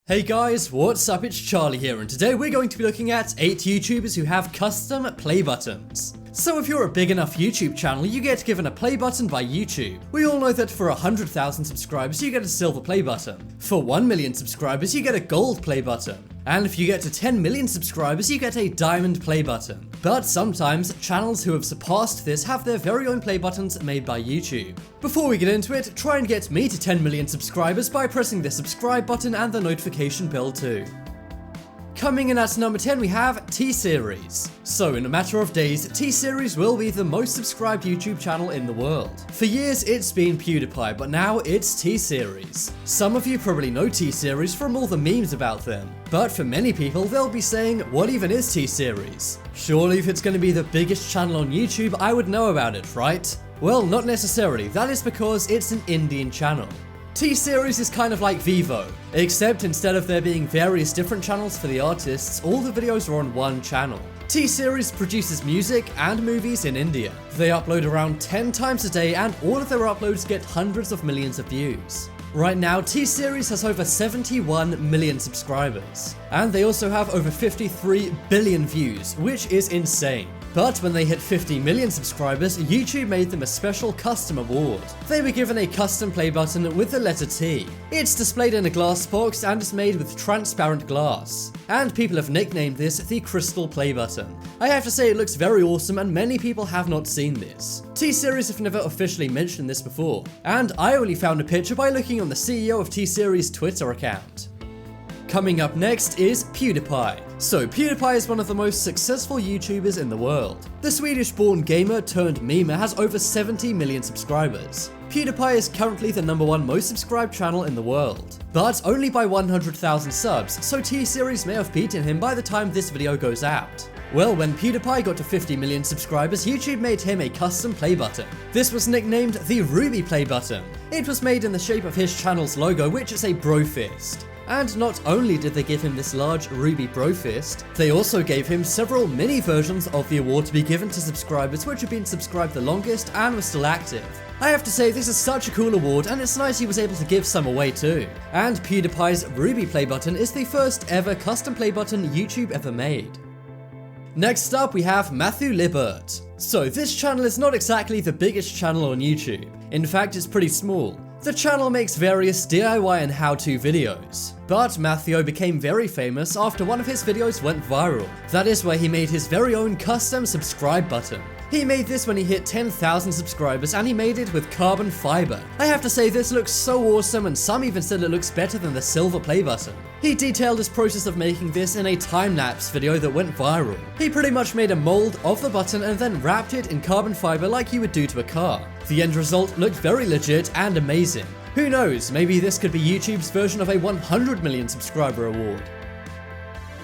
Hey guys, what's up? It's Charlie here, and today we're going to be looking at 8 YouTubers who have custom play buttons. So if you're a big enough YouTube channel, you get given a play button by YouTube. We all know that for 100,000 subscribers, you get a silver play button. For 1 million subscribers, you get a gold play button. And if you get to 10 million subscribers, you get a diamond play button. But sometimes, channels who have surpassed this have their very own play buttons made by YouTube. Before we get into it, try and get me to 10 million subscribers by pressing the subscribe button and the notification bell too. Coming in at number 10 we have T-Series. So in a matter of days, T-Series will be the most subscribed YouTube channel in the world. For years it's been PewDiePie, but now it's T-Series. Some of you probably know T-Series from all the memes about them. But for many people, they'll be saying, what even is T-Series? Surely if it's going to be the biggest channel on YouTube, I would know about it, right? Well, not necessarily. That is because it's an Indian channel. T-Series is kind of like Vivo, except instead of there being various different channels for the artists, all the videos are on one channel. T-Series produces music and movies in India. They upload around 10 times a day and all of their uploads get hundreds of millions of views. Right now, T-Series has over 71 million subscribers, and they also have over 53 billion views, which is insane. But when they hit 50 million subscribers, YouTube made them a special custom award. They were given a custom play button with the letter T. It's displayed in a glass box and is made with transparent glass. And people have nicknamed this the Crystal Play Button. I have to say it looks very awesome and many people have not seen this. T-Series have never officially mentioned this before, and I only found a picture by looking on the CEO of T-Series' Twitter account. Coming up next is PewDiePie. So PewDiePie is one of the most successful YouTubers in the world. The Swedish-born gamer turned memer has over 70 million subscribers. PewDiePie is currently the #1 most subscribed channel in the world, but only by 100,000 subs, so T-Series may have beaten him by the time this video goes out. Well, when PewDiePie got to 50 million subscribers, YouTube made him a custom play button. This was nicknamed the Ruby Play Button. It was made in the shape of his channel's logo, which is a bro fist. And not only did they give him this large ruby bro fist, they also gave him several mini versions of the award to be given to subscribers which have been subscribed the longest and were still active. I have to say, this is such a cool award, and it's nice he was able to give some away too. And PewDiePie's Ruby Play Button is the first ever custom play button YouTube ever made. Next up we have MATTHIEU LIBEERT. So this channel is not exactly the biggest channel on YouTube. In fact, it's pretty small. The channel makes various DIY and how-to videos. But MATTHIEU became very famous after one of his videos went viral. That is where he made his very own custom subscribe button. He made this when he hit 10,000 subscribers, and he made it with carbon fiber. I have to say, this looks so awesome, and some even said it looks better than the silver play button. He detailed his process of making this in a time-lapse video that went viral. He pretty much made a mold of the button and then wrapped it in carbon fiber like you would do to a car. The end result looked very legit and amazing. Who knows, maybe this could be YouTube's version of a 100 million subscriber award.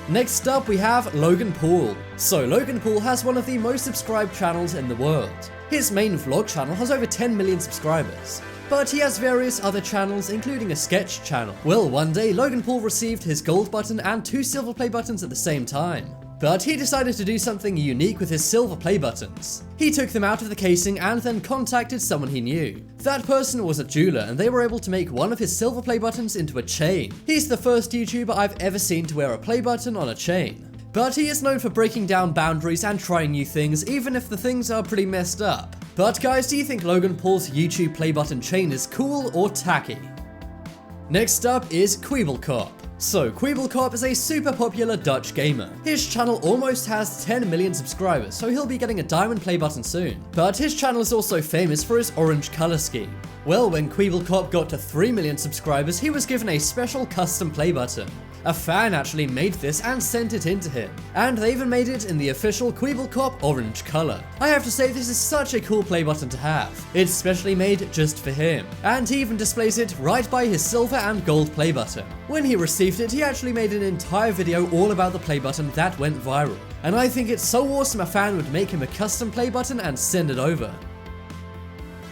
Next up we have Logan Paul. So Logan Paul has one of the most subscribed channels in the world. His main vlog channel has over 10 million subscribers. But he has various other channels, including a sketch channel. Well, one day Logan Paul received his gold button and 2 silver play buttons at the same time. But he decided to do something unique with his silver play buttons. He took them out of the casing and then contacted someone he knew. That person was a jeweler, and they were able to make one of his silver play buttons into a chain. He's the first YouTuber I've ever seen to wear a play button on a chain. But he is known for breaking down boundaries and trying new things, even if the things are pretty messed up. But guys, do you think Logan Paul's YouTube play button chain is cool or tacky? Next up is Kweebelkop. So Kweebelkop is a super popular Dutch gamer. His channel almost has 10 million subscribers, so he'll be getting a diamond play button soon. But his channel is also famous for his orange color scheme. Well, when Kweebelkop got to 3 million subscribers, he was given a special custom play button. A fan actually made this and sent it in to him, and they even made it in the official Kweebelkop orange color. I have to say, this is such a cool play button to have. It's specially made just for him, and he even displays it right by his silver and gold play button. When he received it, he actually made an entire video all about the play button that went viral. And I think it's so awesome a fan would make him a custom play button and send it over.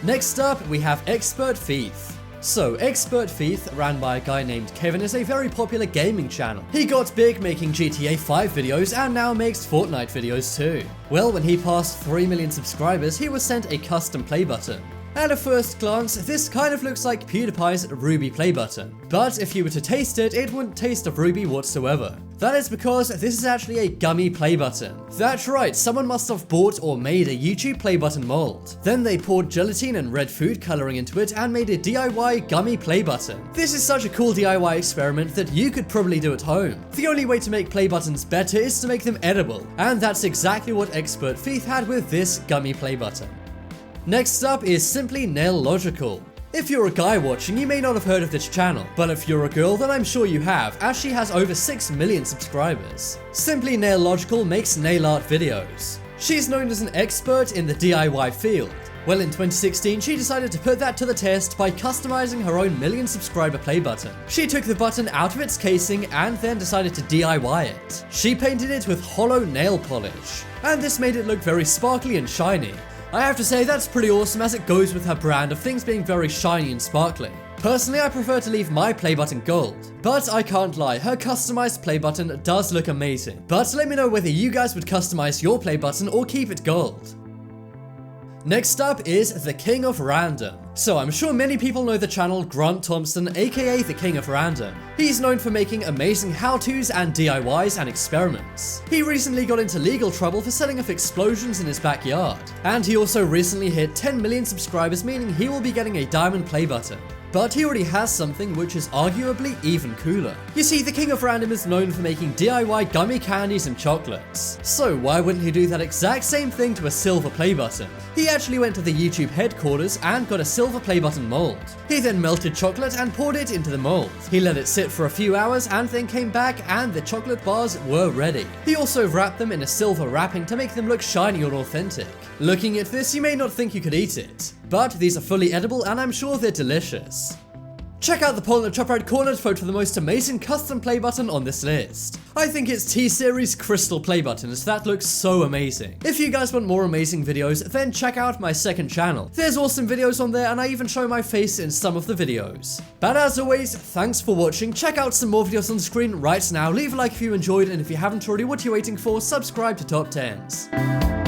Next up, we have XPERTTHIEF. So, XPERTTHIEF, ran by a guy named Kevin, is a very popular gaming channel. He got big making GTA 5 videos and now makes Fortnite videos too. Well, when he passed 3 million subscribers, he was sent a custom play button. At a first glance, this kind of looks like PewDiePie's Ruby play button, but if you were to taste it, it wouldn't taste of Ruby whatsoever. That is because this is actually a gummy play button. That's right, someone must have bought or made a YouTube play button mold. Then they poured gelatin and red food coloring into it and made a DIY gummy play button. This is such a cool DIY experiment that you could probably do at home. The only way to make play buttons better is to make them edible, and that's exactly what XPERTTHIEF had with this gummy play button. Next up is simply NAILOGICAL. If you're a guy watching, you may not have heard of this channel, but if you're a girl, then I'm sure you have, as she has over 6 million subscribers. Simply NAILOGICAL makes nail art videos. She's known as an expert in the DIY field. Well, in 2016, she decided to put that to the test by customizing her own million subscriber play button. She took the button out of its casing and then decided to DIY it. She painted it with hollow nail polish, and this made it look very sparkly and shiny. I have to say that's pretty awesome, as it goes with her brand of things being very shiny and sparkly. Personally, I prefer to leave my play button gold, but I can't lie, her customized play button does look amazing. But let me know whether you guys would customize your play button or keep it gold. Next up is the King of Random. So I'm sure many people know the channel Grant Thompson, aka the King of Random. He's known for making amazing how-tos and DIYs and experiments. He recently got into legal trouble for setting off explosions in his backyard. And he also recently hit 10 million subscribers, meaning he will be getting a diamond play button. But he already has something which is arguably even cooler. You see, the King of Random is known for making DIY gummy candies and chocolates. So why wouldn't he do that exact same thing to a silver play button? He actually went to the YouTube headquarters and got a silver play button mold. He then melted chocolate and poured it into the mold. He let it sit for a few hours and then came back and the chocolate bars were ready. He also wrapped them in a silver wrapping to make them look shiny and authentic. Looking at this, you may not think you could eat it, but these are fully edible and I'm sure they're delicious. Check out the poll in the top right corner to vote for the most amazing custom play button on this list. I think it's T-Series Crystal play buttons, that looks so amazing. If you guys want more amazing videos, then check out my second channel. There's awesome videos on there and I even show my face in some of the videos. But as always, thanks for watching. Check out some more videos on the screen right now. Leave a like if you enjoyed, and if you haven't already, what are you waiting for? Subscribe to Top 10s.